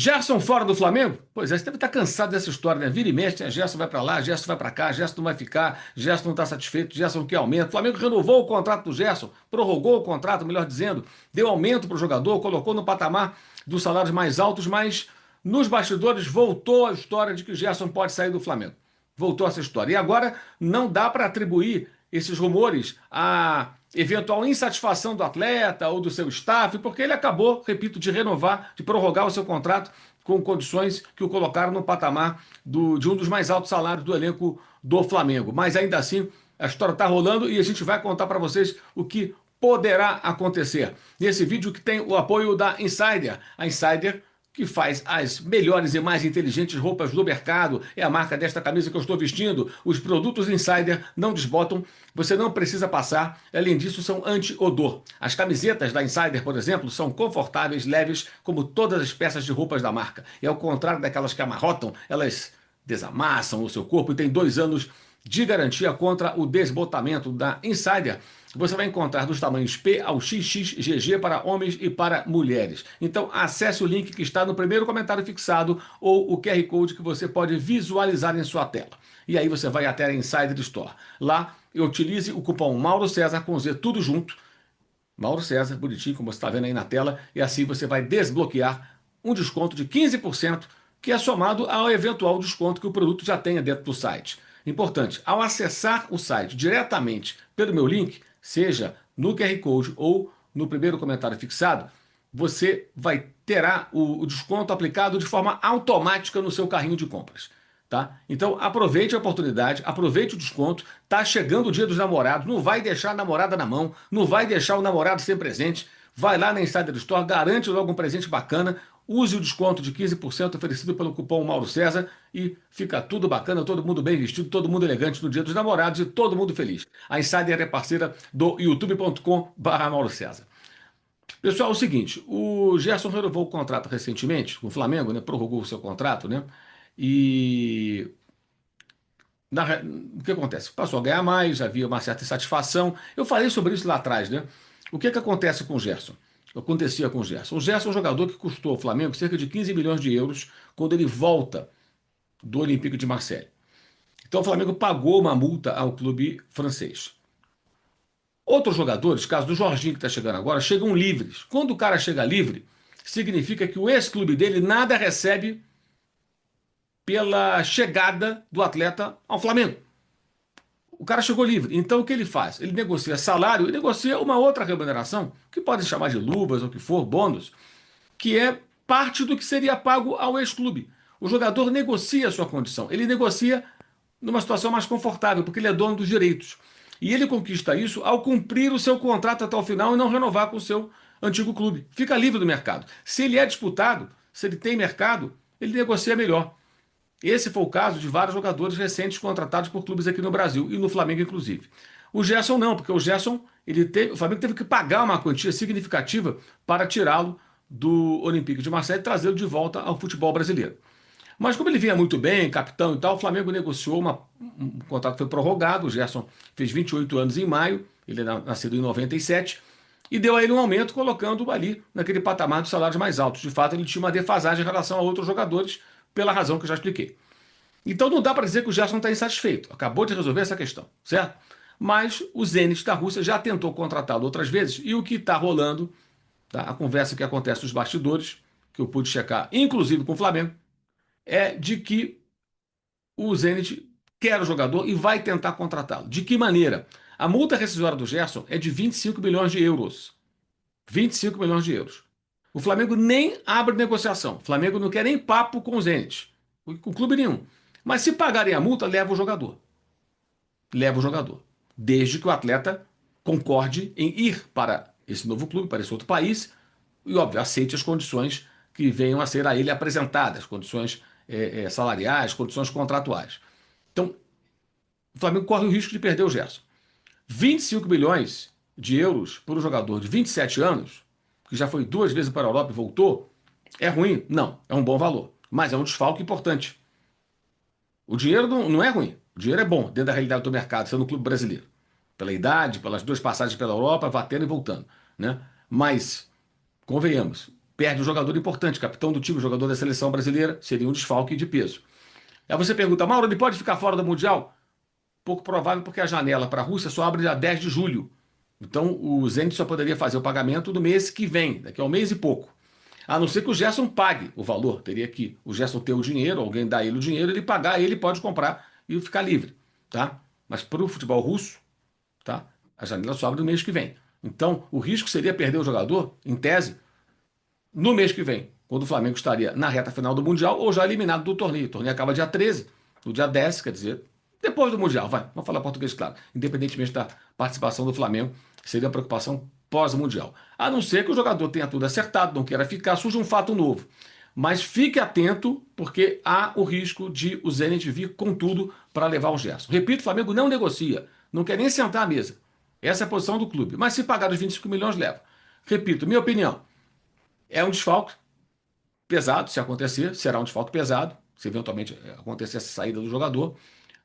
Gerson fora do Flamengo? Pois é, você deve estar cansado dessa história, né? Vira e mexe, Gerson vai para lá, Gerson vai para cá, Gerson não vai ficar, Gerson não está satisfeito, Gerson quer aumento. O Flamengo renovou o contrato do Gerson, prorrogou o contrato, melhor dizendo, deu aumento para o jogador, colocou no patamar dos salários mais altos, mas nos bastidores voltou a história de que o Gerson pode sair do Flamengo. Voltou essa história. E agora não dá para atribuir esses rumores a eventual insatisfação do atleta ou do seu staff, porque ele acabou, repito, de renovar, de prorrogar o seu contrato com condições que o colocaram no patamar de um dos mais altos salários do elenco do Flamengo. Mas ainda assim, a história está rolando e a gente vai contar para vocês o que poderá acontecer. Nesse vídeo que tem o apoio da Insider. A Insider que faz as melhores e mais inteligentes roupas do mercado. É a marca desta camisa que eu estou vestindo. Os produtos Insider não desbotam, você não precisa passar. Além disso, são anti-odor. As camisetas da Insider, por exemplo, são confortáveis, leves, como todas as peças de roupas da marca. E ao contrário daquelas que amarrotam, elas desamassam o seu corpo e tem 2 anos de garantia contra o desbotamento da Insider. Você vai encontrar dos tamanhos P ao XXGG para homens e para mulheres. Então acesse o link que está no primeiro comentário fixado ou o QR Code que você pode visualizar em sua tela. E aí você vai até a Insider Store. Lá utilize o cupom Mauro César com Z tudo junto. Mauro César, bonitinho como você está vendo aí na tela. E assim você vai desbloquear um desconto de 15% que é somado ao eventual desconto que o produto já tenha dentro do site. Importante, ao acessar o site diretamente pelo meu link, seja no QR Code ou no primeiro comentário fixado, você terá o desconto aplicado de forma automática no seu carrinho de compras. Tá? Então aproveite a oportunidade, aproveite o desconto, tá chegando o dia dos namorados, não vai deixar a namorada na mão, não vai deixar o namorado sem presente, vai lá na Insider Store, garante logo um presente bacana, use o desconto de 15% oferecido pelo cupom Mauro César e fica tudo bacana, todo mundo bem vestido, todo mundo elegante no dia dos namorados e todo mundo feliz. A Insider é parceira do youtube.com/Mauro César. Pessoal, é o seguinte, o Gerson renovou o contrato recentemente com o Flamengo, né? Prorrogou o seu contrato, né? E o que acontece? Passou a ganhar mais, havia uma certa insatisfação. Eu falei sobre isso lá atrás, né? O que acontece com o Gerson? Acontecia com o Gerson. O Gerson é um jogador que custou ao Flamengo cerca de 15 milhões de euros quando ele volta do Olympique de Marseille. Então o Flamengo pagou uma multa ao clube francês. Outros jogadores, caso do Jorginho que está chegando agora, chegam livres. Quando o cara chega livre, significa que o ex-clube dele nada recebe pela chegada do atleta ao Flamengo. O cara chegou livre. Então o que ele faz? Ele negocia salário e negocia uma outra remuneração, que pode chamar de luvas ou o que for, bônus, que é parte do que seria pago ao ex-clube. O jogador negocia a sua condição. Ele negocia numa situação mais confortável, porque ele é dono dos direitos. E ele conquista isso ao cumprir o seu contrato até o final e não renovar com o seu antigo clube. Fica livre do mercado. Se ele é disputado, se ele tem mercado, ele negocia melhor. Esse foi o caso de vários jogadores recentes contratados por clubes aqui no Brasil e no Flamengo, inclusive. O Gerson não, porque o Gerson, o Flamengo teve que pagar uma quantia significativa para tirá-lo do Olympique de Marseille e trazê-lo de volta ao futebol brasileiro. Mas como ele vinha muito bem, capitão e tal, o Flamengo negociou um contrato que foi prorrogado. O Gerson fez 28 anos em maio, ele é nascido em 97, e deu a ele um aumento, colocando-o ali naquele patamar dos salários mais altos. De fato, ele tinha uma defasagem em relação a outros jogadores, pela razão que eu já expliquei. Então não dá para dizer que o Gerson está insatisfeito. Acabou de resolver essa questão, certo? Mas o Zenit da Rússia já tentou contratá-lo outras vezes e o que está rolando, tá? A conversa que acontece nos bastidores, que eu pude checar, inclusive com o Flamengo, é de que o Zenit quer o jogador e vai tentar contratá-lo. De que maneira? A multa rescisória do Gerson é de 25 milhões de euros. 25 milhões de euros. O Flamengo nem abre negociação. O Flamengo não quer nem papo com o Zenit, com clube nenhum. Mas se pagarem a multa, leva o jogador. Leva o jogador. Desde que o atleta concorde em ir para esse novo clube, para esse outro país, e, óbvio, aceite as condições que venham a ser a ele apresentadas, condições salariais, condições contratuais. Então, o Flamengo corre o risco de perder o Gerson. 25 milhões de euros por um jogador de 27 anos, que já foi 2 vezes para a Europa e voltou, é ruim? Não, é um bom valor, mas é um desfalque importante. O dinheiro não é ruim, o dinheiro é bom dentro da realidade do mercado, sendo no clube brasileiro. Pela idade, pelas 2 passagens pela Europa, batendo e voltando, né? Mas, convenhamos, perde um jogador importante, capitão do time, jogador da seleção brasileira, seria um desfalque de peso. Aí você pergunta, Mauro, ele pode ficar fora do Mundial? Pouco provável, porque a janela para a Rússia só abre dia 10 de julho. Então, o Zenit só poderia fazer o pagamento no mês que vem, daqui a um mês e pouco. A não ser que o Gerson pague o valor. Teria que o Gerson ter o dinheiro, alguém dar ele o dinheiro, ele pagar, ele pode comprar e ficar livre. Tá? Mas para o futebol russo, tá? A janela só abre no mês que vem. Então, o risco seria perder o jogador, em tese, no mês que vem, quando o Flamengo estaria na reta final do Mundial ou já eliminado do torneio. O torneio acaba dia 13, no dia 10, quer dizer, depois do Mundial, vai, vamos falar português, claro, independentemente da participação do Flamengo, seria uma preocupação pós-Mundial. A não ser que o jogador tenha tudo acertado, não queira ficar, surge um fato novo. Mas fique atento, porque há o risco de o Zenit vir com tudo para levar o Gerson. Repito, o Flamengo não negocia, não quer nem sentar à mesa. Essa é a posição do clube. Mas se pagar os 25 milhões, leva. Repito, minha opinião, é um desfalque pesado, se acontecer, será um desfalque pesado, se eventualmente acontecer essa saída do jogador,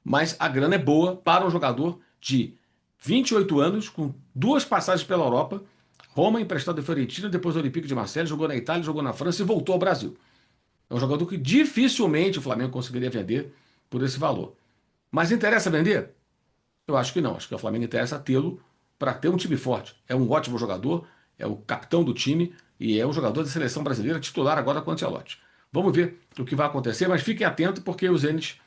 mas a grana é boa para um jogador de 28 anos, com duas passagens pela Europa, Roma, emprestado da Fiorentina, depois do Olympique de Marseille, jogou na Itália, jogou na França e voltou ao Brasil. É um jogador que dificilmente o Flamengo conseguiria vender por esse valor. Mas interessa vender? Eu acho que não. Acho que o Flamengo interessa tê-lo para ter um time forte. É um ótimo jogador, é o capitão do time e é um jogador da seleção brasileira titular agora com o Ancelotti. Vamos ver o que vai acontecer, mas fiquem atentos porque o Zenit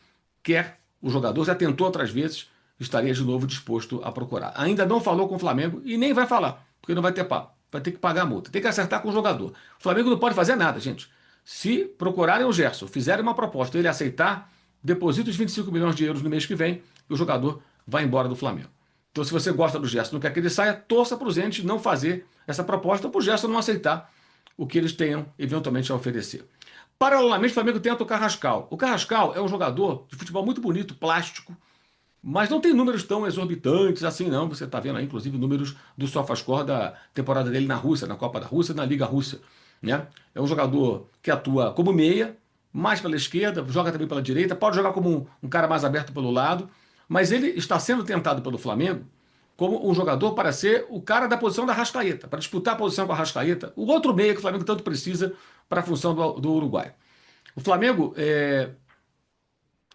quer o jogador, já tentou outras vezes, estaria de novo disposto a procurar. Ainda não falou com o Flamengo e nem vai falar, porque não vai ter papo. Vai ter que pagar a multa, tem que acertar com o jogador. O Flamengo não pode fazer nada, gente. Se procurarem o Gerson, fizerem uma proposta, ele aceitar, deposita os 25 milhões de euros no mês que vem e o jogador vai embora do Flamengo. Então, se você gosta do Gerson, não quer que ele saia, torça para o Zenit não fazer essa proposta, para o Gerson não aceitar o que eles tenham eventualmente a oferecer. Paralelamente, o Flamengo tenta o Carrascal. O Carrascal é um jogador de futebol muito bonito, plástico, mas não tem números tão exorbitantes assim, não. Você está vendo aí, inclusive, números do SofaScore da temporada dele na Rússia, na Copa da Rússia, na Liga Russa. Né? É um jogador que atua como meia, mais pela esquerda, joga também pela direita, pode jogar como um cara mais aberto pelo lado, mas ele está sendo tentado pelo Flamengo como um jogador para ser o cara da posição da Arrascaeta, para disputar a posição com a Arrascaeta, o outro meia que o Flamengo tanto precisa para a função do Uruguai. O Flamengo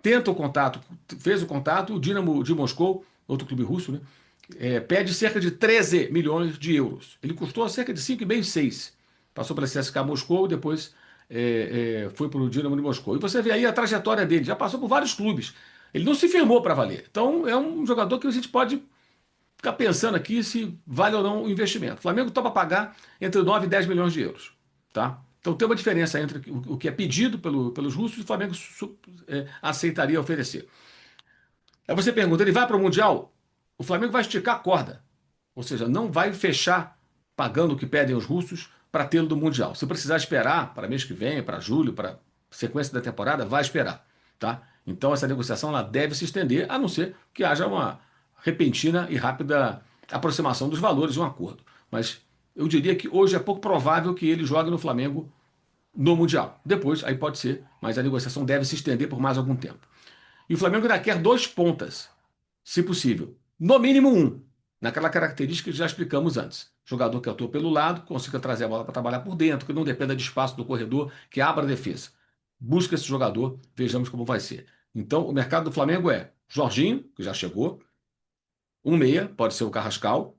tenta o contato, fez o contato, o Dinamo de Moscou, outro clube russo, né, pede cerca de 13 milhões de euros. Ele custou cerca de 5,5, 6. Passou pela CSKA Moscou, depois foi para o Dinamo de Moscou. E você vê aí a trajetória dele, já passou por vários clubes. Ele não se firmou para valer. Então é um jogador que a gente pode ficar pensando aqui se vale ou não o investimento. O Flamengo topa pagar entre 9 e 10 milhões de euros. Tá? Então tem uma diferença entre o que é pedido pelos russos e o Flamengo aceitaria oferecer. Aí você pergunta, ele vai para o Mundial? O Flamengo vai esticar a corda. Ou seja, não vai fechar pagando o que pedem os russos para tê-lo do Mundial. Se precisar esperar para mês que vem, para julho, para sequência da temporada, vai esperar. Tá? Então essa negociação ela deve se estender, a não ser que haja uma repentina e rápida aproximação dos valores de um acordo. Mas eu diria que hoje é pouco provável que ele jogue no Flamengo no Mundial. Depois, aí pode ser, mas a negociação deve se estender por mais algum tempo. E o Flamengo ainda quer dois pontas, se possível. No mínimo um, naquela característica que já explicamos antes. Jogador que atua pelo lado, consiga trazer a bola para trabalhar por dentro, que não dependa de espaço do corredor, que abra a defesa. Busca esse jogador, vejamos como vai ser. Então, o mercado do Flamengo é Jorginho, que já chegou, um meia, pode ser o Carrascal,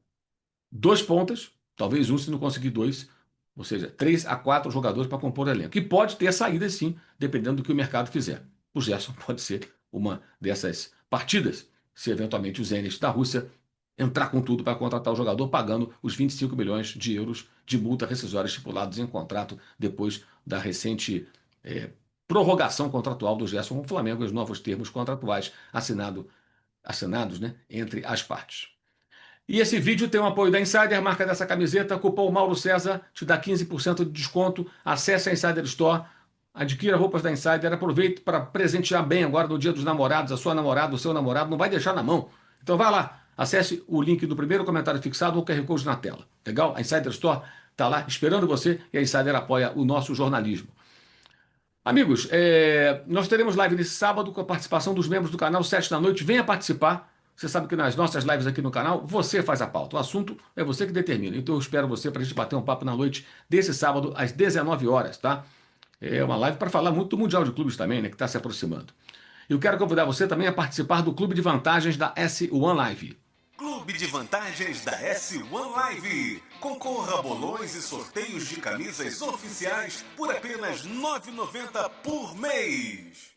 dois pontas, talvez um se não conseguir dois, ou seja, 3 a 4 jogadores para compor o elenco. E pode ter saídas sim, dependendo do que o mercado fizer. O Gerson pode ser uma dessas partidas, se eventualmente o Zenit da Rússia entrar com tudo para contratar o jogador, pagando os 25 milhões de euros de multa rescisória estipulados em contrato depois da recente prorrogação contratual do Gerson com o Flamengo e os novos termos contratuais assinados, né, entre as partes. E esse vídeo tem o apoio da Insider, marca dessa camiseta, cupom Mauro César, te dá 15% de desconto, acesse a Insider Store, adquira roupas da Insider, aproveite para presentear bem agora no Dia dos Namorados, a sua namorada, o seu namorado, não vai deixar na mão. Então vai lá, acesse o link do primeiro comentário fixado ou o QR Code na tela. Legal? A Insider Store está lá esperando você e a Insider apoia o nosso jornalismo. Amigos, nós teremos live nesse sábado com a participação dos membros do canal, 7 da noite. Venha participar. Você sabe que nas nossas lives aqui no canal, você faz a pauta. O assunto é você que determina. Então eu espero você para a gente bater um papo na noite desse sábado, às 19 horas, tá? É uma live para falar muito do Mundial de Clubes também, né? Que está se aproximando. Eu quero convidar você também a participar do Clube de Vantagens da S1 Live. Clube de Vantagens da S1 Live. Concorra a bolões e sorteios de camisas oficiais por apenas R$ 9,90 por mês.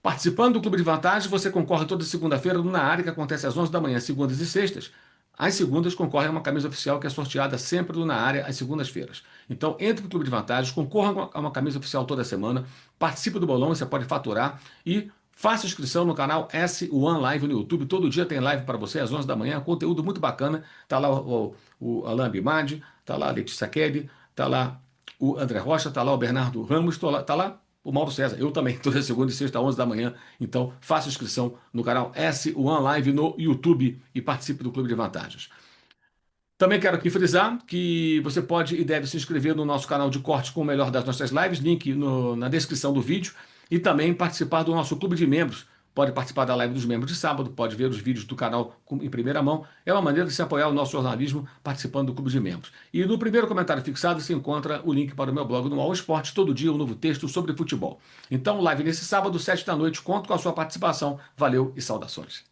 Participando do Clube de Vantagens, você concorre toda segunda-feira na área que acontece às 11 da manhã, segundas e sextas. Às segundas concorre a uma camisa oficial que é sorteada sempre na área às segundas-feiras. Então entre no Clube de Vantagens, concorra a uma camisa oficial toda semana, participe do bolão, você pode faturar e faça inscrição no canal S1 Live no YouTube. Todo dia tem live para você às 11 da manhã, conteúdo muito bacana. Tá lá o Alain Bimadi, tá lá a Letícia Kelly, tá lá o André Rocha, tá lá o Bernardo Ramos, tá lá o Mauro César. Eu também, toda segunda e sexta, às 11 da manhã. Então, faça inscrição no canal S1 Live no YouTube e participe do Clube de Vantagens. Também quero aqui frisar que você pode e deve se inscrever no nosso canal de cortes com o melhor das nossas lives, link na descrição do vídeo, e também participar do nosso clube de membros. Pode participar da live dos membros de sábado, pode ver os vídeos do canal em primeira mão. É uma maneira de se apoiar o nosso jornalismo participando do clube de membros. E no primeiro comentário fixado se encontra o link para o meu blog no All Sport, todo dia um novo texto sobre futebol. Então, live nesse sábado, 7 da noite, conto com a sua participação. Valeu e saudações.